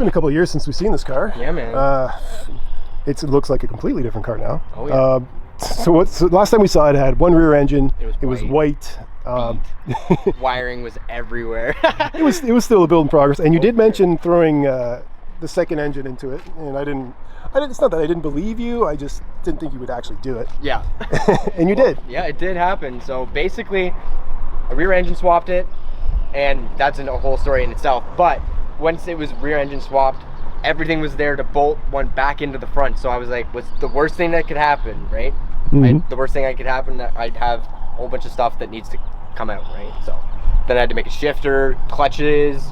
been a couple of years since we've seen this car. Yeah, man. It looks like a completely different car now. Oh, yeah. So last time we saw it had one rear engine. It was white. Wiring was everywhere. it was still a build in progress. And you did mention throwing the second engine into it, and I didn't. It's not that I didn't believe you. I just didn't think you would actually do it. Yeah. And you did. Yeah, it did happen. So basically, a rear engine swapped it, and that's a whole story in itself. But once it was rear engine swapped, everything was there to bolt one back into the front. So I was like, what's the worst thing that could happen, right? Mm-hmm. The worst thing that could happen, that I'd have a whole bunch of stuff that needs to come out, right? So then I had to make a shifter, clutches,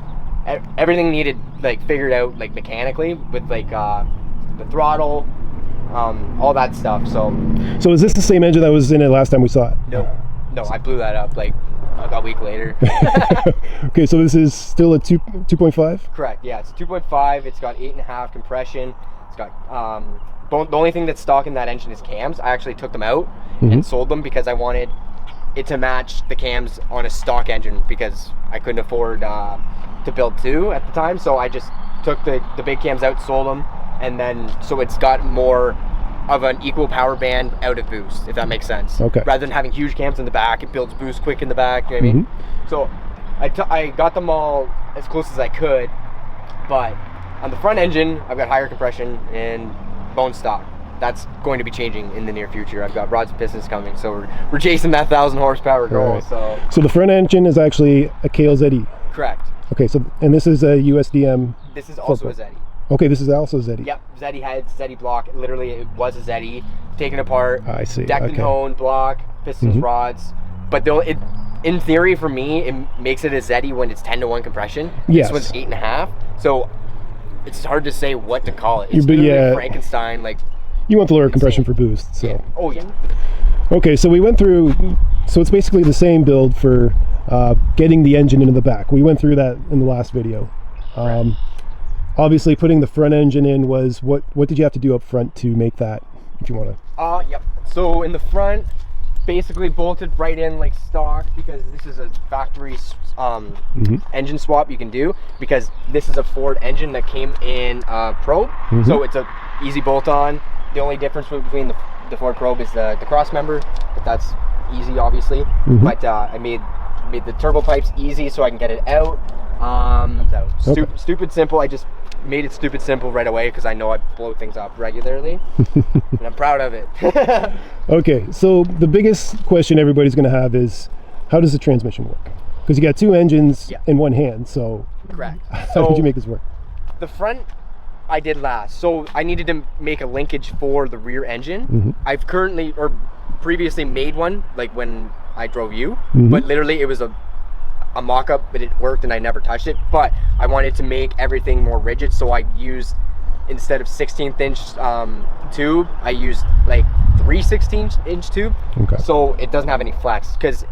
everything needed like figured out like mechanically with like the throttle, all that stuff. So is this the same engine that was in it last time we saw it? No, I blew that up like a week later. Okay, so this is still a 2.5? Correct, yeah, it's 2.5. It's got 8.5 compression. It's got the only thing that's stock in that engine is cams. I actually took them out and sold them because I wanted it to match the cams on a stock engine because I couldn't afford to build two at the time. So I just took the big cams out, sold them, and then so it's got more of an equal power band out of boost, if that makes sense. Okay. Rather than having huge cams in the back, it builds boost quick in the back, you know what I mean? So I got them all as close as I could, but on the front engine, I've got higher compression and bone stock. That's going to be changing in the near future. I've got rods and pistons coming, so we're chasing that 1,000 horsepower goal. Right. So the front engine is actually a KLZE. Correct. Okay, and this is a USDM. This is also a ZEDI. Okay, this is also a ZEDI. Yep, ZEDI head, ZEDI block. Literally, it was a ZEDI. Taken apart. I see. Decked and honed block, pistons, rods. But in theory, for me, it makes it a ZEDI when it's 10-to-1 compression. Yes. This one's 8.5. So it's hard to say what to call it. It's literally Frankenstein, like. You want the lower compression for boost, so. Yeah. Oh yeah. Okay, so we went through. So it's basically the same build for getting the engine into the back. We went through that in the last video. Right. Obviously, putting the front engine in was what did you have to do up front to make that? If you want to. Yep. So in the front, basically bolted right in like stock because this is a factory engine swap you can do because this is a Ford engine that came in probe, so it's a easy bolt on. The only difference between the Ford probe is the cross member, but that's easy obviously. But I made the turbo pipes easy so I can get it out. Stupid simple. I just made it stupid simple right away because I know I blow things up regularly and I'm proud of it. Okay, so the biggest question everybody's going to have is how does the transmission work? Because you got two engines in one hand, so correct. How did you make this work? The front I did last, so I needed to make a linkage for the rear engine. I've previously made one like when I drove you, but literally it was a mock-up, but it worked and I never touched it. But I wanted to make everything more rigid, so I used, instead of 16th inch tube, I used like 3 16-inch tube. Okay. So it doesn't have any flex because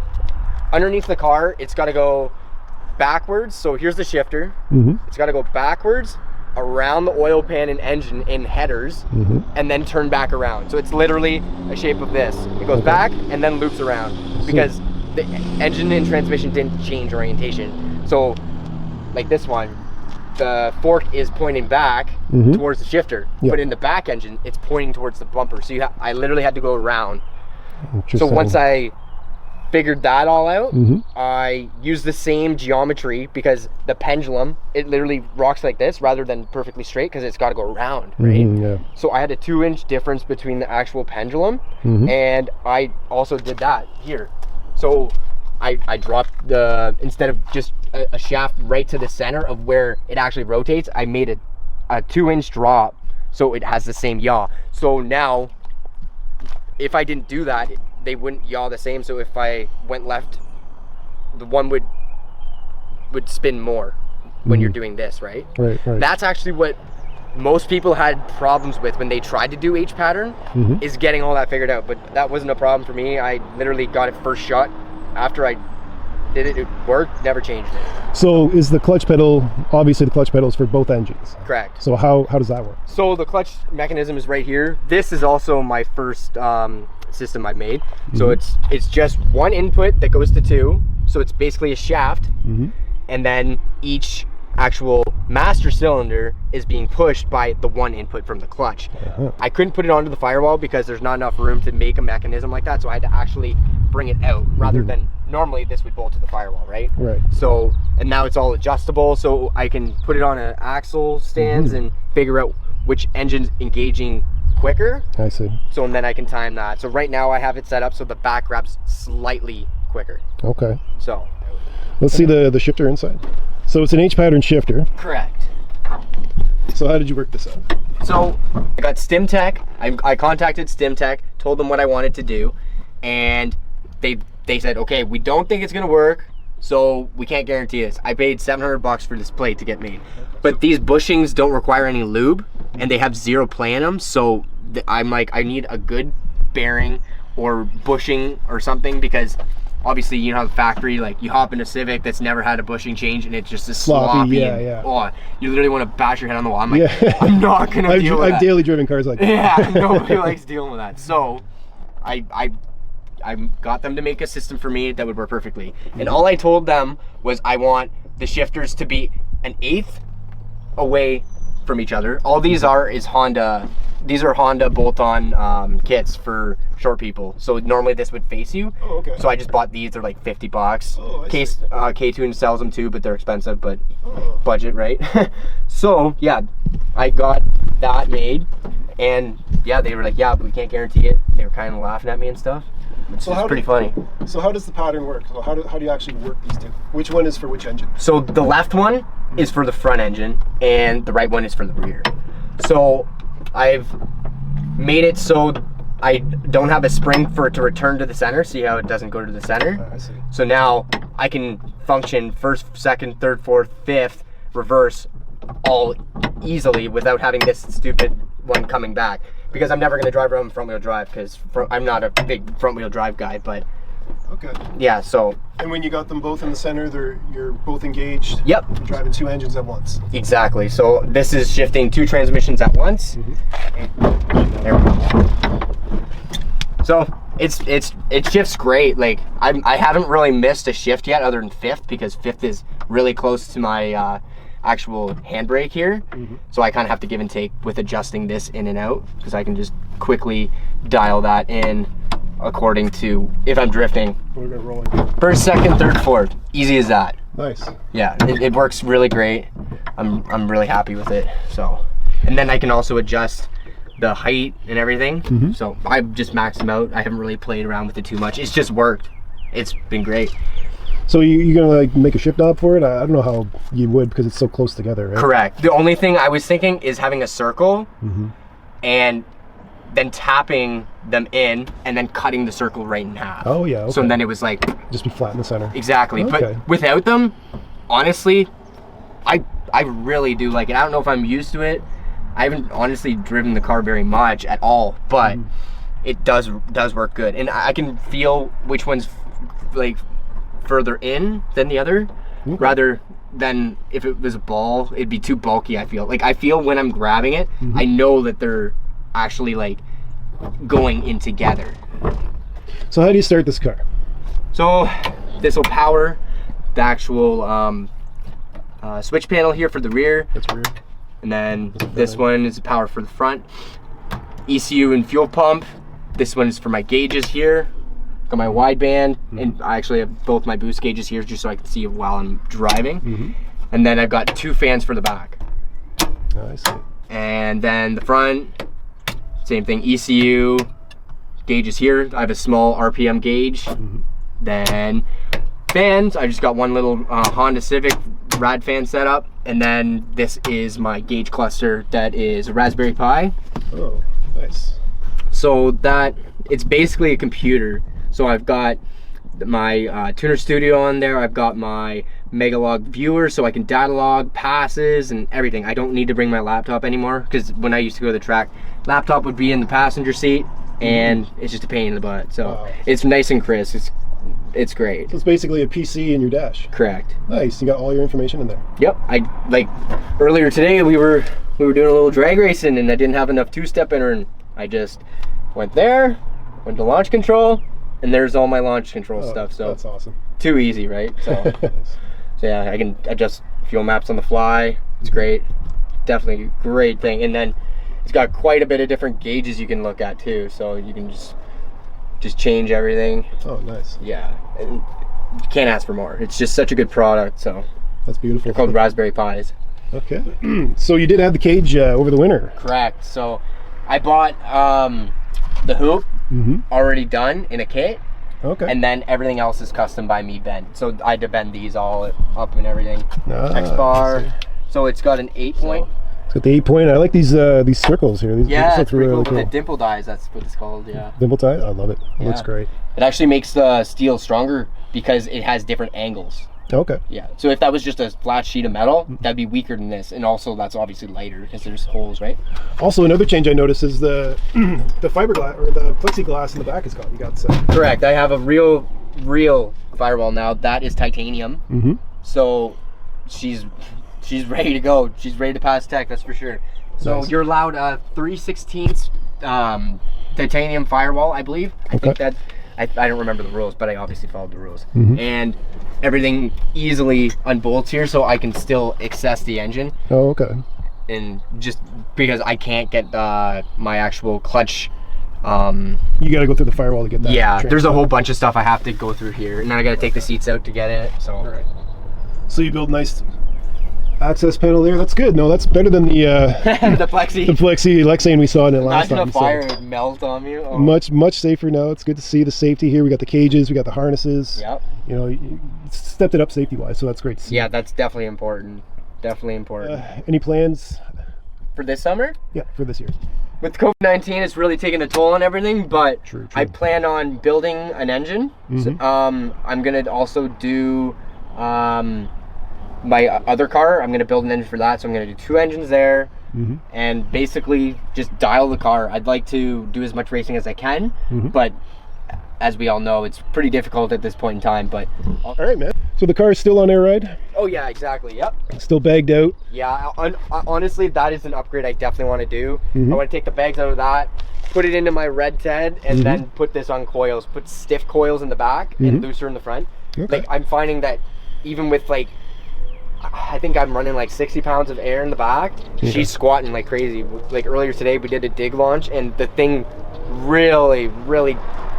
underneath the car it's got to go backwards. So here's the shifter. It's got to go backwards around the oil pan and engine in headers and then turn back around. So it's literally a shape of this. It goes back and then loops around because the engine and transmission didn't change orientation. So like this one, the fork is pointing back towards the shifter, but in the back engine it's pointing towards the bumper. So I literally had to go around. So once I figured that all out, I used the same geometry because the pendulum, it literally rocks like this rather than perfectly straight because it's got to go around, right? So I had a 2-inch difference between the actual pendulum, and I also did that here. So I dropped instead of just a shaft right to the center of where it actually rotates, I made a 2-inch drop so it has the same yaw. So now if I didn't do that, they wouldn't yaw the same. So if I went left, the one would spin more when you're doing this, right? Right. That's actually what most people had problems with when they tried to do H pattern, is getting all that figured out. But that wasn't a problem for me. I literally got it first shot. After I did it, it worked, never changed it. So is the clutch pedal, obviously the clutch pedal is for both engines? Correct. So how does that work? So the clutch mechanism is right here. This is also my first system I made. So it's just one input that goes to two. So it's basically a shaft, and then each actual master cylinder is being pushed by the one input from the clutch. I couldn't put it onto the firewall because there's not enough room to make a mechanism like that, so I had to actually bring it out rather than normally this would bolt to the firewall, right? So, and now it's all adjustable, so I can put it on an axle stands and figure out which engine's engaging quicker. I see. So, and then I can time that. So right now I have it set up so the back grabs slightly quicker. Okay. So let's see the shifter inside. So it's an H pattern shifter. Correct. So how did you work this out? So I got StimTech. I contacted StimTech, told them what I wanted to do, and they said, okay, we don't think it's gonna work, so we can't guarantee this. I paid $700 for this plate to get made, but these bushings don't require any lube, and they have 0 play in them. So I'm like, I need a good bearing or bushing or something, because obviously, you know how the factory, like, you hop in a Civic that's never had a bushing change and it's just a sloppy oh, you literally want to bash your head on the wall. I'm like, I'm not gonna deal with that. I've daily driven cars like that. Yeah, nobody likes dealing with that. So I got them to make a system for me that would work perfectly. And all I told them was I want the shifters to be 1/8 away from each other. All these is Honda. These are Honda bolt-on kits for short people. So normally this would face you. Oh, okay. So I just bought these. They're like $50. Oh, K-Tune sells them too, but they're expensive. But budget, right? So yeah, I got that made, and yeah, they were like, yeah, but we can't guarantee it. They were kind of laughing at me and stuff. It's pretty funny. So how does the pattern work? So how do you actually work these two? Which one is for which engine? So the left one is for the front engine, and the right one is for the rear. So I've made it so I don't have a spring for it to return to the center. See how it doesn't go to the center? I see. So now I can function first, second, third, fourth, fifth, reverse all easily without having this stupid one coming back. Because I'm never going to drive around front wheel drive, because I'm not a big front wheel drive guy, but okay. Yeah, so. And when you got them both in the center, you're both engaged? Yep. You're driving 2 engines at once? Exactly. So this is shifting 2 transmissions at once. There we go. So it shifts great. Like I haven't really missed a shift yet other than 5th, because 5th is really close to my actual handbrake here. So I kind of have to give and take with adjusting this in and out, because I can just quickly dial that in according to if I'm drifting. We're gonna roll it. First, second, third, fourth. Easy as that. Nice. Yeah, it works really great. I'm really happy with it. So, and then I can also adjust the height and everything. So I've just maxed them out. I haven't really played around with it too much. It's just worked. It's been great. So you're gonna like make a shift knob for it? I don't know how you would, because it's so close together, right? Correct. The only thing I was thinking is having a circle and then tapping them in and then cutting the circle right in half. Oh yeah. Okay. So then it was like just be flat in the center. Exactly. Okay. But without them, honestly, I really do like it. I don't know if I'm used to it. I haven't honestly driven the car very much at all, but it does work good, and I can feel which one's like further in than the other, rather than if it was a ball, it'd be too bulky. I feel when I'm grabbing it, I know that they're actually like going in together. So how do you start this car? So this will power the actual switch panel here for the rear. That's rear. And then this one is the power for the front. ECU and fuel pump. This one is for my gauges here. Got my wideband, and I actually have both my boost gauges here just so I can see it while I'm driving. And then I've got 2 fans for the back. Oh, I see. And then the front, same thing, ECU, gauges here. I have a small RPM gauge. Then fans, I just got one little Honda Civic rad fan setup, and then this is my gauge cluster that is a Raspberry Pi. Oh, nice. So that it's basically a computer. So I've got my tuner studio on there. I've got my Megalog viewer, so I can data log passes and everything. I don't need to bring my laptop anymore, because when I used to go to the track, laptop would be in the passenger seat, and it's just a pain in the butt. So it's nice and crisp. It's great. So it's basically a PC in your dash. Correct. Nice. You got all your information in there. Yep. I like earlier today we were doing a little drag racing, and I didn't have enough 2-step in her, and I just went there, went to launch control, and there's all my launch control stuff. So that's awesome. Too easy, right? So, so yeah, I can adjust fuel maps on the fly. It's great. Definitely a great thing. And then it's got quite a bit of different gauges you can look at too. So you can just change everything. Oh, nice. Yeah. And you can't ask for more. It's just such a good product. So that's beautiful. They're called Raspberry Pis. Okay. So you did have the cage over the winter. Correct. So I bought the hoop already done in a kit. Okay. And then everything else is custom by me bent. So I had to bend these all up and everything. X bar. So it's got an 8-point. It's got the 8-point. I like these circles here. These yeah, it's pretty cool really with the dimple dies. That's what it's called. Yeah. Dimple die. I love it. It looks great. It actually makes the steel stronger because it has different angles. Okay. Yeah. So if that was just a flat sheet of metal, that'd be weaker than this, and also that's obviously lighter because there's holes, right? Also, another change I noticed is the fiberglass or the plexiglass in the back is gone. You got some. Correct. I have a real firewall now. That is titanium. So she's ready to go. She's ready to pass tech. That's for sure. So nice. You're allowed a 3/16 titanium firewall, I believe. I think that. I don't remember the rules, but I obviously followed the rules. And everything easily unbolts here, so I can still access the engine. Oh, okay. And just because I can't get my actual clutch. You got to go through the firewall to get that. Yeah, there's a whole bunch of stuff I have to go through here, and then I got to take the seats out to get it. So. All right. So you build nice access panel there. That's good. No, that's better than the the plexi. The plexi Lexane we saw in it last time. Imagine a fire would melt on you. Oh. Much safer now. It's good to see the safety here. We got the cages, we got the harnesses. Yep. You know, you stepped it up safety wise, so that's great to see. Yeah, that's definitely important. Definitely important. Any plans for this summer? Yeah, for this year. With COVID-19, it's really taking a toll on everything, but True. I plan on building an engine. So, I'm gonna also do my other car. I'm gonna build an engine for that, so I'm gonna do 2 engines there, and basically just dial the car. I'd like to do as much racing as I can, but as we all know, it's pretty difficult at this point in time. But all right, man. So the car is still on air ride? Oh yeah, exactly. Yep. Still bagged out? Yeah. Honestly, that is an upgrade I definitely want to do. I want to take the bags out of that, put it into my red TED, and then put this on coils. Put stiff coils in the back and looser in the front. Okay. Like I'm finding that even with like, I think I'm running like 60 pounds of air in the back. She's squatting like crazy. Like earlier today, we did a dig launch, and the thing really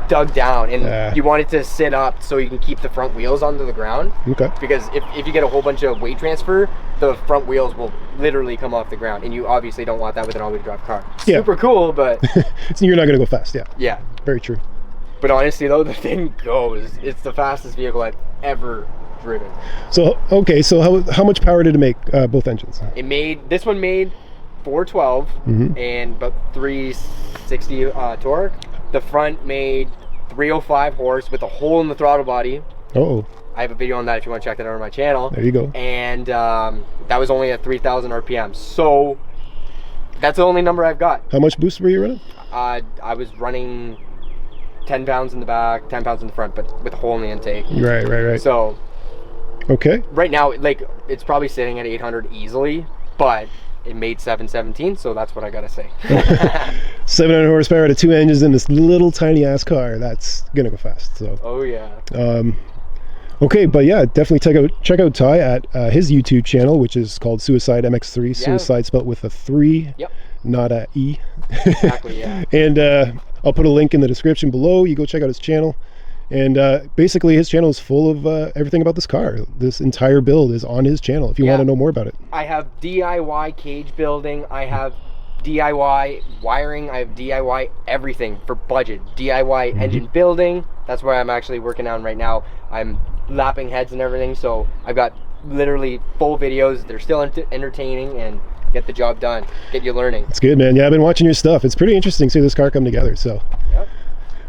dug down, and you want it to sit up so you can keep the front wheels onto the ground. Okay. Because if you get a whole bunch of weight transfer, the front wheels will literally come off the ground, and you obviously don't want that with an all-wheel drive car. Yeah. Super cool, but so you're not gonna go fast. Yeah. Yeah. Very true. But honestly, though, the thing goes. It's the fastest vehicle I've ever driven. So okay, so how much power did it make, both engines? This one made 412 and about 360 torque. The front made 305 horse with a hole in the throttle body. Oh. I have a video on that if you want to check that out on my channel. There you go. And that was only at 3,000 RPM. So that's the only number I've got. How much boost were you running? I was running 10 pounds in the back, 10 pounds in the front, but with a hole in the intake. Right. So. Okay. Right now, like, it's probably sitting at 800 easily, but it made 717, so that's what I gotta say. 700 horsepower to 2 engines in this little tiny ass car. That's gonna go fast. So. Oh yeah. Okay, but yeah, definitely check out Ty at his YouTube channel, which is called Suicidemx3. Yeah. Suicide spelled with a 3, not a E. Exactly. Yeah. And I'll put a link in the description below. You go check out his channel. And basically his channel is full of everything about this car. This entire build is on his channel if you want to know more about it. I have DIY cage building. I have DIY wiring. I have DIY everything for budget. DIY engine building. That's where I'm actually working on right now. I'm lapping heads and everything. So I've got literally full videos. They're still entertaining and get the job done. Get you learning. It's good, man. Yeah, I've been watching your stuff. It's pretty interesting to see this car come together. So. Yep.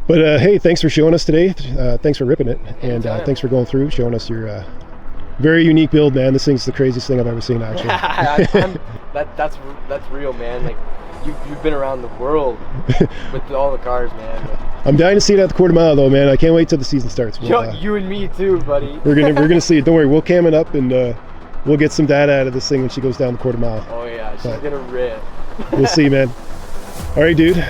But hey, thanks for showing us today. Thanks for ripping it, and thanks for going through, showing us your very unique build, man. This thing's the craziest thing I've ever seen, actually. That's real, man. Like you've been around the world with all the cars, man. I'm dying to see it at the quarter mile, though, man. I can't wait till the season starts. You and me too, buddy. We're gonna see it. Don't worry, we'll cam it up, and we'll get some data out of this thing when she goes down the quarter mile. Oh yeah, she's gonna rip. We'll see, man. All right, dude.